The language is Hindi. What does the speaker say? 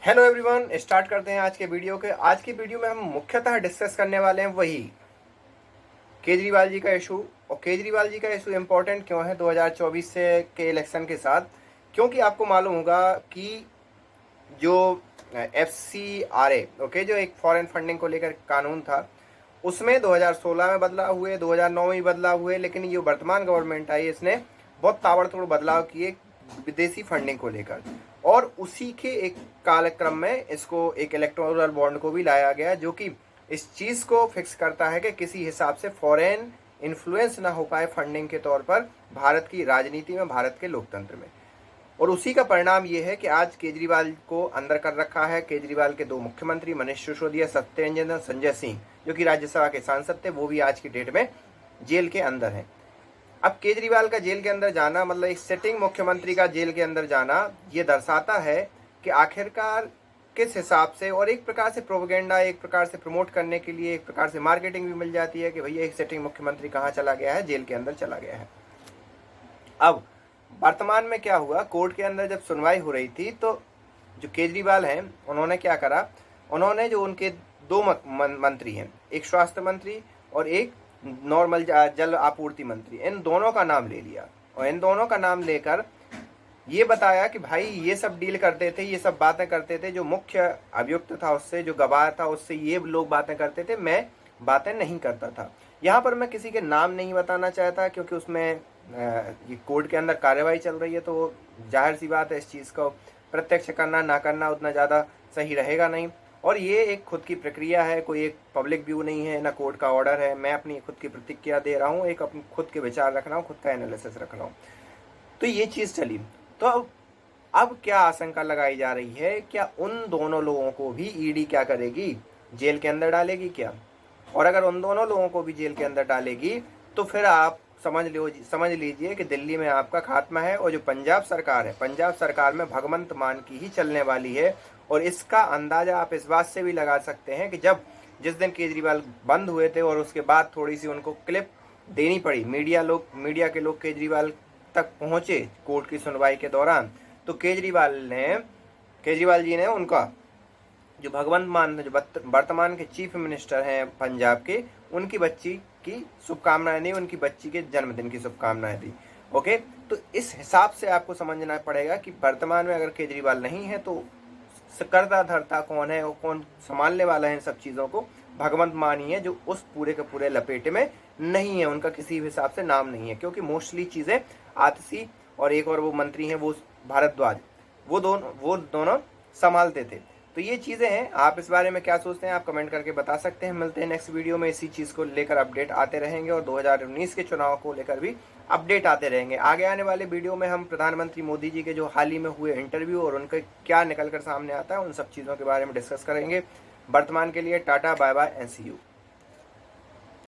हेलो एवरीवन, स्टार्ट करते हैं आज के वीडियो के। आज की वीडियो में हम मुख्यतः डिस्कस करने वाले हैं वही केजरीवाल जी का इशू। और केजरीवाल जी का इशू इम्पोर्टेंट क्यों है 2024 से के इलेक्शन के साथ? क्योंकि आपको मालूम होगा कि जो FCRA ओके, जो एक फॉरेन फंडिंग को लेकर कानून था, उसमें 2016 में बदलाव हुए, 2009 में बदलाव हुए, लेकिन ये वर्तमान गवर्नमेंट आई इसने बहुत ताबड़तोड़ बदलाव किए विदेशी फंडिंग को लेकर। और उसी के एक कालक्रम में इसको एक इलेक्टोरल बॉन्ड को भी लाया गया, जो कि इस चीज़ को फिक्स करता है कि किसी हिसाब से फॉरेन इन्फ्लुएंस ना हो पाए फंडिंग के तौर पर भारत की राजनीति में, भारत के लोकतंत्र में। और उसी का परिणाम ये है कि आज केजरीवाल को अंदर कर रखा है। केजरीवाल के दो मुख्यमंत्री मनीष सिसोदिया, सत्येंद्र संजय सिंह, जो कि राज्यसभा के सांसद थे, वो भी आज की डेट में जेल के अंदर हैं। अब केजरीवाल का जेल के अंदर जाना, मतलब एक सिटिंग मुख्यमंत्री का जेल के अंदर जाना, ये दर्शाता है कि आखिरकार किस हिसाब से, और एक प्रकार से प्रोपेगेंडा, एक प्रकार से प्रमोट करने के लिए एक प्रकार से मार्केटिंग भी मिल जाती है कि भैया एक सिटिंग मुख्यमंत्री कहाँ चला गया है, जेल के अंदर चला गया है। अब वर्तमान में क्या हुआ, कोर्ट के अंदर जब सुनवाई हो रही थी तो जो केजरीवाल हैं उन्होंने क्या करा, उन्होंने जो उनके दो मंत्री हैं, एक स्वास्थ्य मंत्री और एक नॉर्मल जल आपूर्ति मंत्री, इन दोनों का नाम ले लिया। और इन दोनों का नाम लेकर ये बताया कि भाई ये सब डील करते थे, ये सब बातें करते थे, जो मुख्य अभियुक्त था उससे, जो गवाह था उससे ये लोग बातें करते थे, मैं बातें नहीं करता था। यहाँ पर मैं किसी के नाम नहीं बताना चाहता क्योंकि उसमें ये कोर्ट के अंदर कार्यवाही चल रही है, तो जाहिर सी बात है इस चीज़ को प्रत्यक्ष करना ना करना उतना ज़्यादा सही रहेगा नहीं। और ये एक खुद की प्रक्रिया है, कोई एक पब्लिक व्यू नहीं है, ना कोर्ट का ऑर्डर है। मैं अपनी खुद की प्रतिक्रिया दे रहा हूँ, एक अपने खुद के विचार रख रहा हूँ, खुद का एनालिसिस रख रहा हूँ। तो ये चीज़ चली। तो अब क्या आशंका लगाई जा रही है, क्या उन दोनों लोगों को भी ईडी क्या करेगी, जेल के अंदर डालेगी क्या? और अगर उन दोनों लोगों को भी जेल के अंदर डालेगी तो फिर आप समझ लीजिए कि दिल्ली में आपका खात्मा है। और जो पंजाब सरकार है, पंजाब सरकार में भगवंत मान की ही चलने वाली है। और इसका अंदाज़ा आप इस बात से भी लगा सकते हैं कि जिस दिन केजरीवाल बंद हुए थे और उसके बाद थोड़ी सी उनको क्लिप देनी पड़ी, मीडिया के लोग केजरीवाल तक पहुंचे कोर्ट की सुनवाई के दौरान, तो केजरीवाल जी ने उनका जो भगवंत मान, जो वर्तमान के चीफ मिनिस्टर हैं पंजाब के, उनकी बच्ची की शुभकामनाएं दी, उनकी बच्ची के जन्मदिन की शुभकामनाएं दी। ओके, तो इस हिसाब से आपको समझना पड़ेगा कि वर्तमान में अगर केजरीवाल नहीं है तो करता धरता कौन है और कौन संभालने वाला है इन सब चीज़ों को? भगवंत मान ही है, जो उस पूरे के पूरे लपेटे में नहीं है, उनका किसी भी हिसाब से नाम नहीं है। क्योंकि मोस्टली चीज़ें आतिशी और एक और वो मंत्री हैं, वो भारद्वाज, वो दोनों संभालते थे। तो ये चीज़ें हैं। आप इस बारे में क्या सोचते हैं, आप कमेंट करके बता सकते हैं। मिलते हैं नेक्स्ट वीडियो में, इसी चीज़ को लेकर अपडेट आते रहेंगे और 2019 के चुनाव को लेकर भी अपडेट आते रहेंगे। आगे आने वाले वीडियो में हम प्रधानमंत्री मोदी जी के जो हाल ही में हुए इंटरव्यू और उनके क्या निकल कर सामने आता है, उन सब चीज़ों के बारे में डिस्कस करेंगे। वर्तमान के लिए tata, bye bye and see you.